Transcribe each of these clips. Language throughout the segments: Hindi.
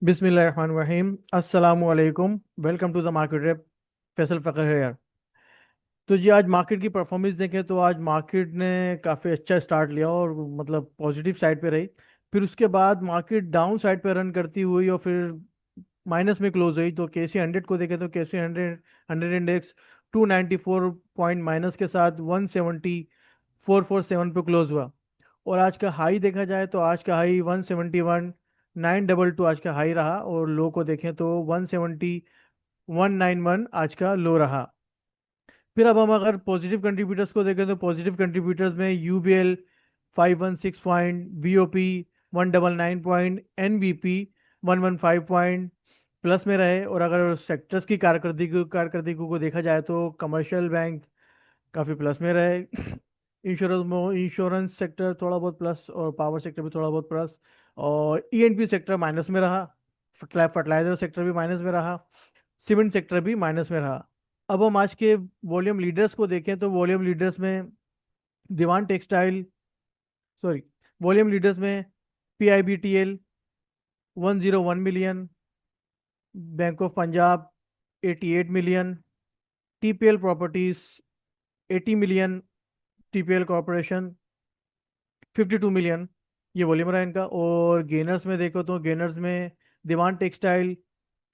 बिस्मिल्लाहिर्रहमानिर्रहीम अस्सलामु अलैकुम। Welcome to the market wrap. Faisal Fakhar है यार। तो जी आज मार्केट की परफॉर्मेंस देखें तो आज मार्केट ने काफ़ी अच्छा स्टार्ट लिया और मतलब पॉजिटिव साइड पे रही। फिर उसके बाद मार्केट डाउन साइड पे रन करती हुई और फिर माइनस में क्लोज हुई। तो KC 100 को देखें तो KC 100 hundred index 294 point minus के साथ 170,447 पे क्लोज हुआ। और आज का हाई देखा जाए तो आज का हाई 171,922 आज का हाई रहा, और लो को देखें तो 170,191 आज का लो रहा। फिर अब हम अगर पॉजिटिव कंट्रीब्यूटर्स को देखें तो पॉजिटिव कंट्रीब्यूटर्स में UBL 516 point, BOP 199 point, NBP 115 point plus में रहे। और अगर सेक्टर्स की कारकर्दगी को देखा जाए तो कमर्शियल बैंक काफ़ी प्लस में रहे। इंश्योरेंस सेक्टर थोड़ा बहुत प्लस, और पावर सेक्टर भी थोड़ा बहुत प्लस, और ENP सेक्टर माइनस में रहा। फर्टिलाइजर सेक्टर भी माइनस में रहा। सीमेंट सेक्टर भी माइनस में रहा। अब हम आज के वॉल्यूम लीडर्स को देखें तो वॉल्यूम लीडर्स में Dewan textile, sorry, volume leaders में PIBTL 101 million, bank of Punjab 88 million, TPL properties 80 million, TPL corporation 52 million. ये वॉल्यूम रहा इनका। और गेनर्स में देखो तो गेनर्स में Dewan textile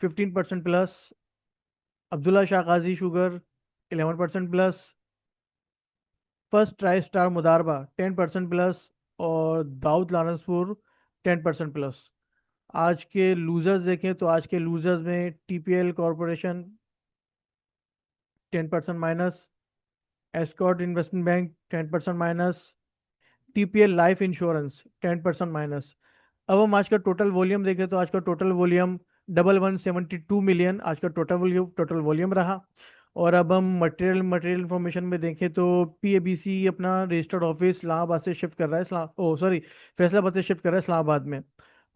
15% plus, Abdullah Shah Ghazi sugar 11% plus, first tri star Modaraba 10% plus, और दाऊद लानसपुर 10% प्लस। आज के लूजर्स देखें तो आज के लूजर्स में TPL corporation 10% minus, escort investment bank 10% minus, TPL life insurance 10% minus. अब हम आज का टोटल वॉल्यूम देखें तो आज का टोटल वॉल्यूम 1172 मिलियन आज का टोटल वॉल्यूम रहा। और अब हम मटेरियल इंफॉर्मेशन में देखें तो PABC अपना रजिस्टर्ड ऑफिस इस्लामाबाद से शिफ्ट कर रहा है, इस्लाम ओ सॉरी फैसलाबाद से शिफ्ट कर रहा है इस्लामाबाद में।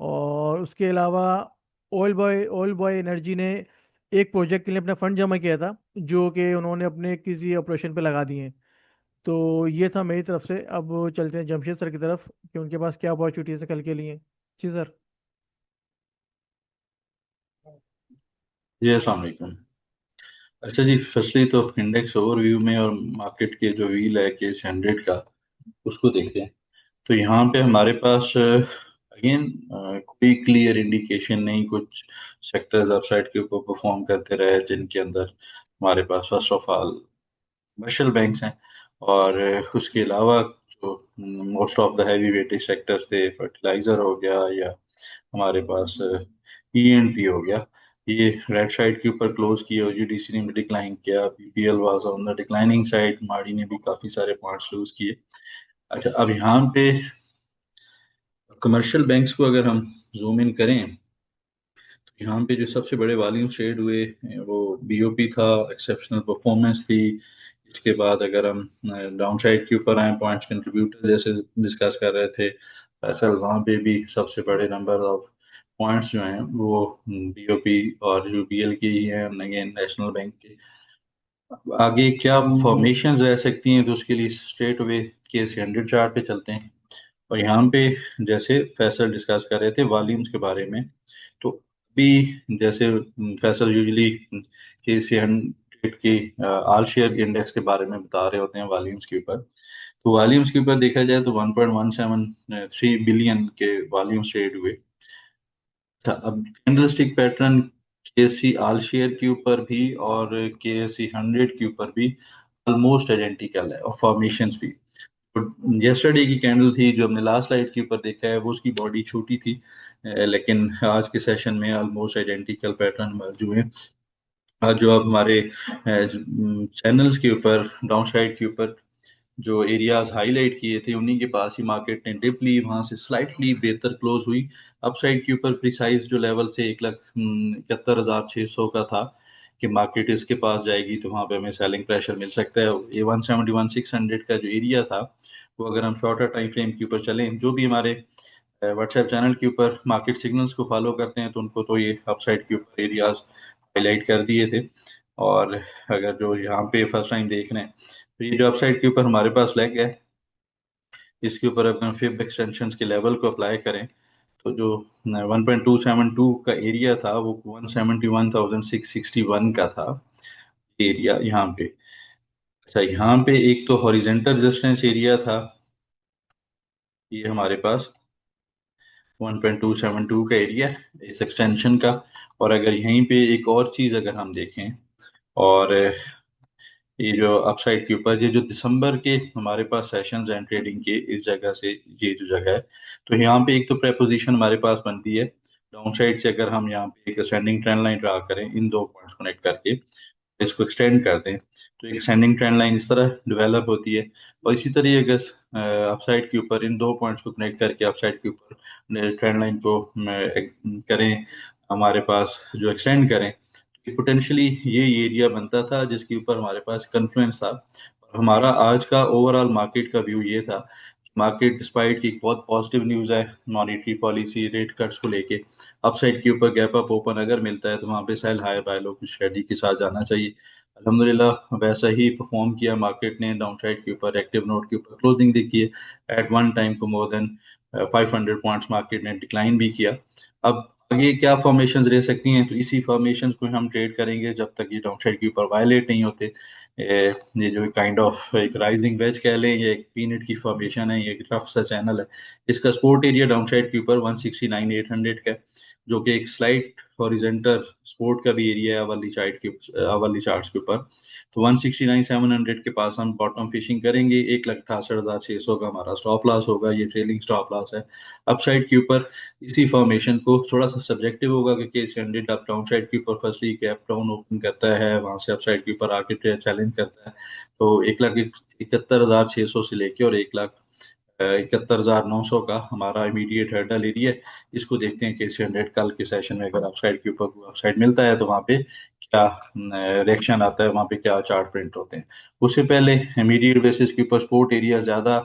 और उसके अलावा ऑयल बॉय एनर्जी ने एक प्रोजेक्ट के लिए अपना फंड जमा किया था, जो कि उन्होंने अपने किसी ऑपरेशन पे लगा दिए हैं। तो ये था मेरी तरफ से। अब चलते हैं जमशेद सर की तरफ कि उनके पास क्या अपॉर्चुनिटीज है कल के लिए। जी सर। जी अस्सलाम वालेकुम। अच्छा जी, फर्स्टली तो इंडेक्स ओवरव्यू में और मार्केट के जो व्हील है KC 100 का, उसको देखते हैं। तो यहाँ पे हमारे पास अगेन कोई क्लियर इंडिकेशन नहीं, कुछ सेक्टर्स अपसाइड के ऊपर परफॉर्म करते रहे, जिनके अंदर हमारे पास first of all commercial banks हैं, और उसके अलावा जो most of the heavy weightage sectors थे, फर्टिलाइजर हो गया या हमारे पास ENP हो गया, ये रेड साइड के ऊपर क्लोज किए। OGDC ने भी डिक्लाइन किया, BPL was on the declining side, माड़ी ने भी काफ़ी सारे पॉइंट्स लूज किए। अच्छा, अब यहाँ पे कमर्शियल बैंक्स को अगर हम जूम इन करें तो यहाँ पे जो सबसे बड़े वॉल्यूम ट्रेड हुए वो BOP था, एक्सेप्शनल परफॉर्मेंस थी। इसके बाद अगर हम डाउन साइड के ऊपर आए, पॉइंट्स कंट्रीब्यूटर जैसे डिस्कस कर रहे थे फैसल, वहाँ पे भी सबसे बड़े नंबर ऑफ पॉइंट्स जो हैं वो BOP और UBL के ही हैं, अगेन नेशनल बैंक के। आगे क्या फॉर्मेशंस रह सकती हैं, तो उसके लिए स्ट्रेट अवे KC 100 चार्ट पे चलते हैं। और यहाँ पे जैसे फैसल डिस्कस कर रहे थे वॉल्यूम्स के बारे में, तो अभी जैसे फैसल यूजली KC 100 की ऑल शेयर इंडेक्स के बारे में बता रहे होते हैं वॉल्यूम्स के ऊपर। तो वॉल्यूम्स के ऊपर देखा जाए तो 1.173 बिलियन के वॉल्यूम्स ट्रेड हुए था। अब candlestick pattern KC all share के ऊपर भी और KC 100 के ऊपर भी ऑलमोस्ट आइडेंटिकल है, और फॉर्मेशंस भी। यस्टरडे की कैंडल थी जो हमने लास्ट स्लाइड के ऊपर देखा है, वो उसकी बॉडी छोटी थी, लेकिन आज के सेशन में ऑलमोस्ट आइडेंटिकल पैटर्न मर्ज हुए। आज जो अब हमारे चैनल्स के ऊपर डाउन साइड के ऊपर जो एरियाज हाईलाइट किए थे, उन्हीं के पास ही मार्केट ने डिप ली, वहां से स्लाइटली बेहतर क्लोज हुई। अप साइड के ऊपर प्रिसाइज जो लेवल से 1,71,600 का था कि मार्केट इसके पास जाएगी, तो वहां पे हमें सेलिंग प्रेशर मिल सकता है। ये 171,600 का जो एरिया था, वो अगर हम शॉर्टर टाइम फ्रेम के ऊपर चलें, जो भी हमारे व्हाट्सएप चैनल के ऊपर मार्केट सिग्नल्स को फॉलो करते हैं, तो उनको तो ये अपसाइड के ऊपर एरियाज हाईलाइट कर दिए थे। और अगर जो यहाँ पे फर्स्ट टाइम देख रहे हैं, तो ये जो अपसाइड के ऊपर हमारे पास लेग है, इसके ऊपर अगर फिब एक्सटेंशन के लेवल को अप्लाई करें तो जो 1.272 का एरिया था वो 171,661 का था एरिया यहाँ पे। अच्छा, यहाँ पे एक तो हॉरिजेंटल रेजिस्टेंस एरिया था, ये हमारे पास 1.272 का एरिया इस एक्सटेंशन का। और अगर यहीं पे एक और चीज़ अगर हम देखें, और ये जो अपसाइड के ऊपर ये जो दिसंबर के हमारे पास सेशंस हैं ट्रेडिंग के, इस जगह से ये जो जगह है, तो यहाँ पे एक तो प्रेपोजिशन हमारे पास बनती है डाउन साइड से। अगर हम यहाँ पे एक असेंडिंग ट्रेंड लाइन ड्रा करें इन दो पॉइंट्स कनेक्ट करके, इसको एक्सटेंड कर दें, तो एक असेंडिंग ट्रेंड लाइन इस तरह डेवलप होती है। और इसी तरह अगर अपसाइड के ऊपर इन दो पॉइंट्स को कनेक्ट करके अपसाइड के ऊपर ट्रेंड लाइन को करें, हमारे पास जो एक्सटेंड करें, पोटेंशियली ये एरिया बनता था जिसके ऊपर हमारे पास कन्फ्लुएंस था। और हमारा आज का ओवरऑल मार्केट का व्यू ये था, मार्केट डिस्पाइट की बहुत पॉजिटिव न्यूज़ है मॉनेटरी पॉलिसी रेट कट्स को लेके, अपसाइड के ऊपर गैप अप ओपन अगर मिलता है तो वहाँ पे सेल हाई बाय लो की स्ट्रेटजी के साथ जाना चाहिए। अल्हम्दुलिल्लाह वैसा ही परफॉर्म किया मार्केट ने, डाउन साइड के ऊपर एक्टिव नोट के ऊपर क्लोजिंग देखी है एट वन टाइम को मोर देन 500 पॉइंट्स मार्केट ने डिक्लाइन भी किया। अब आगे क्या फॉर्मेशंस रह सकती हैं, तो इसी फॉर्मेशंस को हम ट्रेड करेंगे जब तक ये डाउन साइड के ऊपर वायलेट नहीं होते। ये जो काइंड ऑफ एक राइजिंग वेज कह लें, ये एक पीनट की फॉर्मेशन है, ये एक रफ सा चैनल है। इसका सपोर्ट एरिया डाउन साइड के ऊपर 169,800 का है, जो कि एक स्लाइट हॉरिजेंटल सपोर्ट का भी एरिया है अवली साइड के अवली चार्ट्स के ऊपर। तो 169,700 के पास हम बॉटम फिशिंग करेंगे, 1,68,600 का हमारा स्टॉप लॉस होगा, ये ट्रेलिंग स्टॉप लॉस है। अपसाइड के ऊपर इसी फॉर्मेशन को थोड़ा सा सब्जेक्टिव होगा कि case candidate up down side के ऊपर फर्स्टली गैप डाउन ओपन करता है, वहां से अपसाइड के ऊपर आके चैलेंज करता है, तो 1,71,600 से लेके और 1,71,900 का हमारा इमीडिएट हर्डल एरिया है। इसको देखते हैं केस कैंडिडेट कल के सेशन में अगर अपसाइड के ऊपर अपसाइड मिलता है तो वहाँ पे क्या रिएक्शन आता है, वहाँ पे क्या चार्ट प्रिंट होते हैं। उससे पहले इमीडिएट बेसिस के ऊपर सपोर्ट एरिया ज़्यादा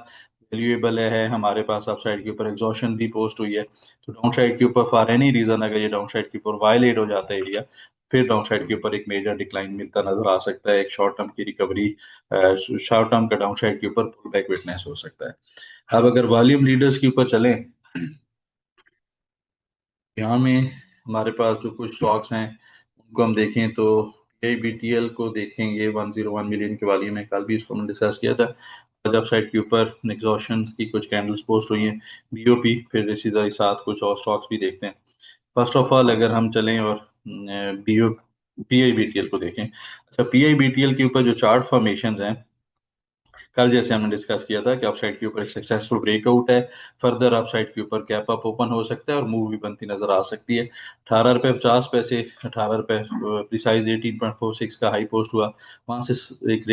वैल्यूएबल है हमारे पास। अप साइड के ऊपर एग्जॉशन भी पोस्ट हुई है, तो डाउन साइड के ऊपर फॉर एनी रीजन अगर ये डाउन साइड के ऊपर वायलेट हो जाता है एरिया, फिर डाउन साइड के ऊपर एक मेजर डिक्लाइन मिलता नजर आ सकता है, एक शॉर्ट टर्म की रिकवरी, शॉर्ट टर्म का डाउन साइड के ऊपर पुल बैक विटनेस हो सकता है। अब अगर वॉल्यूम लीडर्स के ऊपर चलें, यहाँ में हमारे पास जो कुछ स्टॉक्स हैं उनको हम देखें तो BTL को देखेंगे 101 मिलियन के वॉल्यूम में, कल भी इसको हमने डिस्कस किया था। जब साइड के ऊपर एग्जॉशन की कुछ कैंडल्स पोस्ट हुई हैं, BOP, फिर इसी तरह साथ कुछ और स्टॉक्स भी देखते हैं। फर्स्ट ऑफ ऑल अगर हम चलें और BO PIBTL को देखें, अच्छा PIBTL के ऊपर जो चार्ट फॉर्मेशन हैं, कल जैसे हमने डिस्कस किया था कि अपसाइड के ऊपर एक सक्सेसफुल ब्रेकआउट है, फर्दर अपसाइड के ऊपर कैप अप ओपन हो सकता है और मूव भी बनती नजर आ सकती है। 18 रुपये 50 पैसे, 18 रुपये प्रिसाइज 18.46 का हाई पोस्ट हुआ, वहां से एक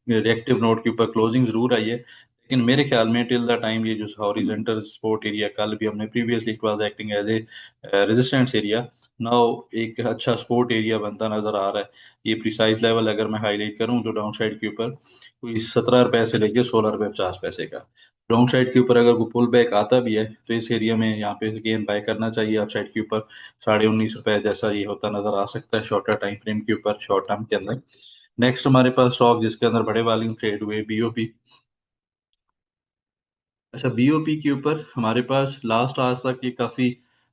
रिएक्टिव नोट के ऊपर क्लोजिंग जरूर आई है, लेकिन मेरे ख्याल में टिल द टाइम ये जो हॉरिजॉन्टल सपोर्ट एरिया कल भी हमने previously it was acting as a resistance area, now एक अच्छा सपोर्ट एरिया बनता नजर आ रहा है। ये प्रिसाइज लेवल अगर मैं हाईलाइट करूं तो डाउन साइड के ऊपर कोई 17 रुपए से लेके 16 रुपये 50 पैसे का, डाउन साइड के ऊपर अगर कोई पुल बैक आता भी है तो इस एरिया में यहाँ पे गेन बाय करना चाहिए। अप साइड के ऊपर 19.5 रुपए जैसा ये होता नजर आ सकता है शॉर्टर टाइम फ्रेम के ऊपर, शॉर्ट टर्म के अंदर। नेक्स्ट हमारे पास स्टॉक जिसके अंदर बड़े वॉल्यूम ट्रेड हुए, BOP। अच्छा, BOP के ऊपर हमारे पास लास्ट आज तक ये काफ़ी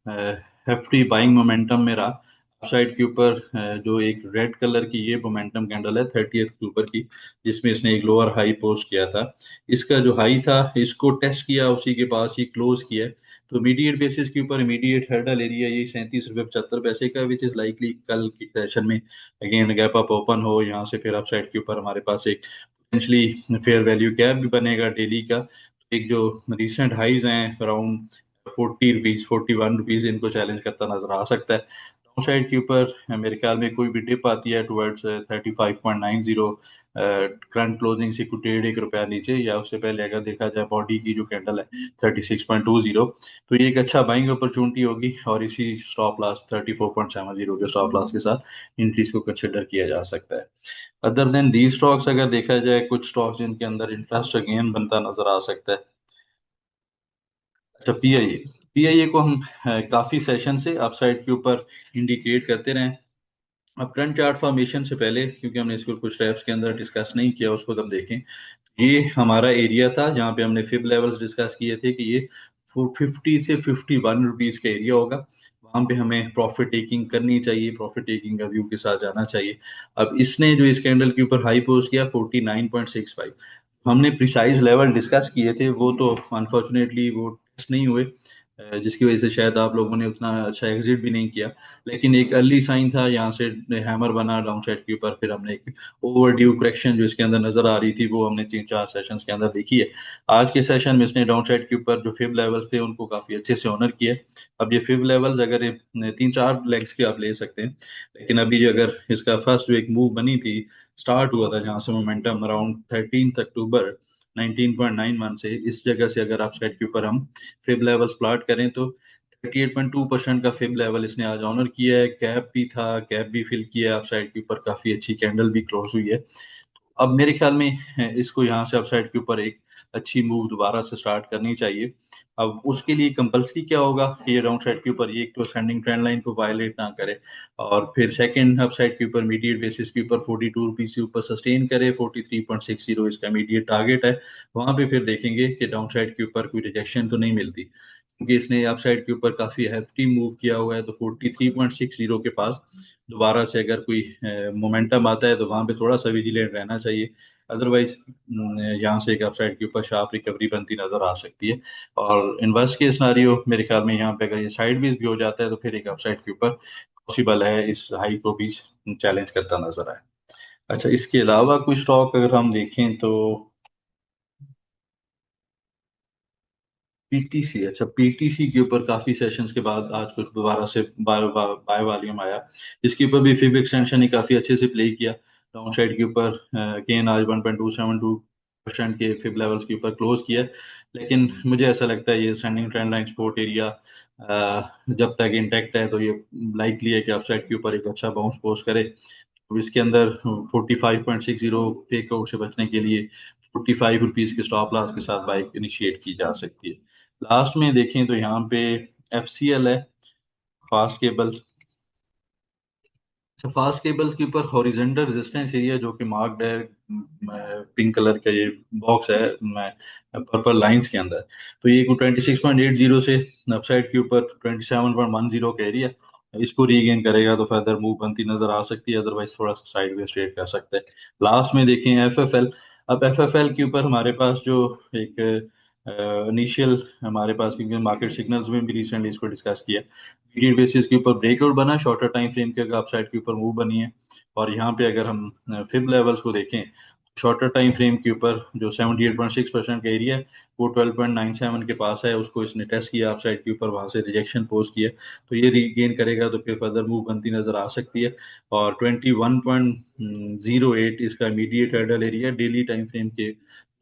हेफ्टी बाइंग मोमेंटम में रहा। साइड के ऊपर जो एक रेड कलर की ये मोमेंटम कैंडल है 30 अक्टूबर की, जिसमें इसने एक लोअर हाई पोस्ट किया था, इसका जो हाई था इसको टेस्ट किया, उसी के पास ही क्लोज किया। तो इमीडिएट बेसिस के ऊपर इमीडिएट हर्डल एरिया ये 37 रुपये 75 पैसे का, विच इज़ लाइकली कल की सेशन में अगेन गैप अप ओपन हो यहाँ से, फिर अप साइड के ऊपर हमारे पास एक पोटेंशली फेयर वैल्यू गैप भी बनेगा डेली का। एक जो रिसेंट हाइज हैं अराउंड 40 रुपीज 41 रुपीज, इनको चैलेंज करता नजर आ सकता है। डाउन साइड के ऊपर मेरे ख्याल में कोई भी डिप आती है टुवर्ड्स 35.90, करंट क्लोजिंग से कुछ 1.5 रुपया नीचे या उससे पहले अगर देखा जाए बॉडी की जो कैंडल है 36.20, तो ये एक अच्छा बाइंग अपॉर्चुनिटी होगी और इसी स्टॉप लॉस 34.70 के स्टॉप लॉस के साथ इंट्रीज को कंसिडर किया जा सकता है। अदर देन दी स्टॉक्स अगर देखा जाए, कुछ स्टॉक्स जिनके अंदर इंटरेस्ट अगेन बनता नजर आ सकता है। अच्छा, PIA को हम काफी सेशन से अपसाइड के ऊपर इंडिकेट करते रहे। अब ट्रेंड चार्ट फॉर्मेशन से पहले, क्योंकि हमने इसको कुछ स्टेप्स के अंदर डिस्कस नहीं किया, उसको तब देखें। ये हमारा एरिया था जहाँ पे हमने फिब लेवल्स डिस्कस किए थे कि ये 50 से 51 रुपीज़ का एरिया होगा। वहाँ पे हमें प्रॉफिट टेकिंग करनी चाहिए, प्रॉफिट टेकिंग का व्यू के साथ जाना चाहिए। अब इसने जो इस कैंडल के ऊपर हाई पोस्ट किया 49.65, हमने प्रिसाइज लेवल डिस्कस किए थे, वो तो अनफॉर्चुनेटली वो टेस्ट नहीं हुए, जिसकी वजह से शायद आप लोगों ने उतना अच्छा एग्जिट भी नहीं किया। लेकिन एक अर्ली साइन था, यहाँ से हैमर बना डाउन साइड के ऊपर, फिर हमने एक ओवर ड्यू करेक्शन जो इसके अंदर नजर आ रही थी वो हमने 3-4 सेशंस के अंदर देखी है। आज के सेशन में इसने डाउन साइड के ऊपर जो फिब लेवल्स थे उनको काफी अच्छे से ऑनर किया। अब ये फिब लेवल्स अगर 3-4 लेग्स के आप ले सकते हैं, लेकिन अभी जो अगर इसका फर्स्ट जो एक मूव बनी थी, स्टार्ट हुआ था जहां से मोमेंटम अराउंड 13 अक्टूबर 19.91 से, इस जगह से अगर आप साइड के ऊपर हम फिब लेवल्स प्लॉट करें तो 38.2% का फिब लेवल इसने आज ऑनर किया है। गैप भी था, गैप भी फिल किया है, आप साइड के ऊपर काफी अच्छी कैंडल भी क्लोज हुई है। अब मेरे ख्याल में इसको यहाँ से अपसाइड के ऊपर एक अच्छी मूव दोबारा से स्टार्ट करनी चाहिए। अब उसके लिए कंपलसरी क्या होगा कि ये डाउन साइड के ऊपर ये एक तो सेंडिंग ट्रेंड लाइन को वायलेट ना करे, और फिर सेकंड अप साइड के ऊपर मीडिएट बेसिस के ऊपर 42 रुपीज के ऊपर सस्टेन करे, 43.60 इसका मीडिएट टारगेट है। वहां पे फिर देखेंगे कि डाउन साइड के ऊपर कोई रिजेक्शन तो नहीं मिलती, क्योंकि इसने अप साइड के ऊपर काफी हैफ्टी मूव किया हुआ है। तो 43.60 के पास दोबारा से अगर कोई मोमेंटम आता है तो वहां पे थोड़ा सा विजिलेंट रहना चाहिए। अदरवाइज यहाँ से एक अपसाइड के ऊपर शार्प रिकवरी बनती नजर आ सकती है। और इन्वर्स के सिनारियो मेरे ख्याल में यहाँ पे अगर ये साइडवेज भी हो जाता है तो फिर एक अपसाइड के ऊपर पॉसिबल है इस हाई को भी चैलेंज करता नजर आए। अच्छा, इसके अलावा कोई स्टॉक अगर हम देखें तो पीटीसी। अच्छा, पीटीसी के ऊपर काफी सेशंस के बाद आज कुछ दोबारा से बाय बाय वॉल्यूम आया। इसके ऊपर भी फिब एक्सटेंशन ने काफी अच्छे से प्ले किया। डाउन साइड के ऊपर गेन आज 1.272% के फिब लेवल्स के ऊपर क्लोज किया। लेकिन मुझे ऐसा लगता है ये sending trend line support area जब तक इंटैक्ट है तो ये लाइकली है कि अपसाइड के ऊपर एक अच्छा बाउंस पोस्ट करे। तो इसके अंदर 45.60 टेक आउट से बचने के लिए 45 रुपीज के स्टॉप लॉस के साथ बाइक इनिशिएट की जा सकती है। लास्ट में देखें तो यहाँ पे एफ सी एल है, फास्ट केबल्स। फास्ट केबल्स के ऊपर हॉरिजेंटल रेजिस्टेंस एरिया जो कि मार्क्ड है पिंक कलर का ये बॉक्स है पर्पल लाइंस के अंदर। तो ये 26.80 से अपसाइड के ऊपर 27.10 का एरिया, इसको रीगेन करेगा तो फर्दर मूव बनती नजर आ सकती है, अदरवाइज थोड़ा सा साइड वे ट्रेड कर सकते हैं। लास्ट में देखें एफ एफ एल। अब एफ एफ एल के ऊपर हमारे पास जो एक इनिशियल हमारे पास, क्योंकि मार्केट सिग्नल्स में भी रिसेंटली इसको डिस्कस किया, पीरियड बेसिस के ऊपर ब्रेकआउट बना, शॉर्टर टाइम फ्रेम के अगर अपसाइड के ऊपर मूव बनी है। और यहाँ पे अगर हम फिब लेवल्स को देखें, शॉर्टर टाइम फ्रेम के ऊपर जो 78.6% का एरिया है वो 12.97 के पास है, उसको इसने टेस्ट किया अपसाइड के ऊपर, वहां से रिजेक्शन पोस्ट किया। तो ये रीगेन करेगा तो फिर फर्दर मूव बनती नजर आ सकती है। और 21.08 इसका immediate hadal area daily time frame के,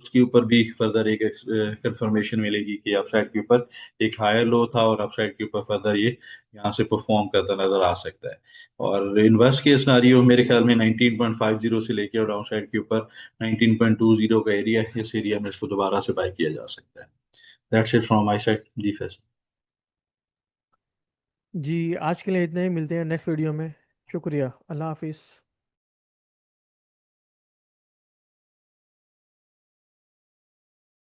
उसके ऊपर भी फर्दर एक कंफर्मेशन मिलेगी कि अपसाइड के ऊपर एक हायर लो था और अपसाइड के ऊपर फर्दर ये यहाँ से परफॉर्म करता नजर आ सकता है। और इन्वर्स के सिनारियो मेरे ख्याल में 19.50 से लेकर डाउन साइड के ऊपर 19.20 का एरिया है, इस एरिया में इसको दोबारा से बाय किया जा सकता है। That's it from my side जी फैसल। जी आज के लिए इतने ही, मिलते हैं नेक्स्ट वीडियो में। शुक्रिया, अल्लाह हाफिज़।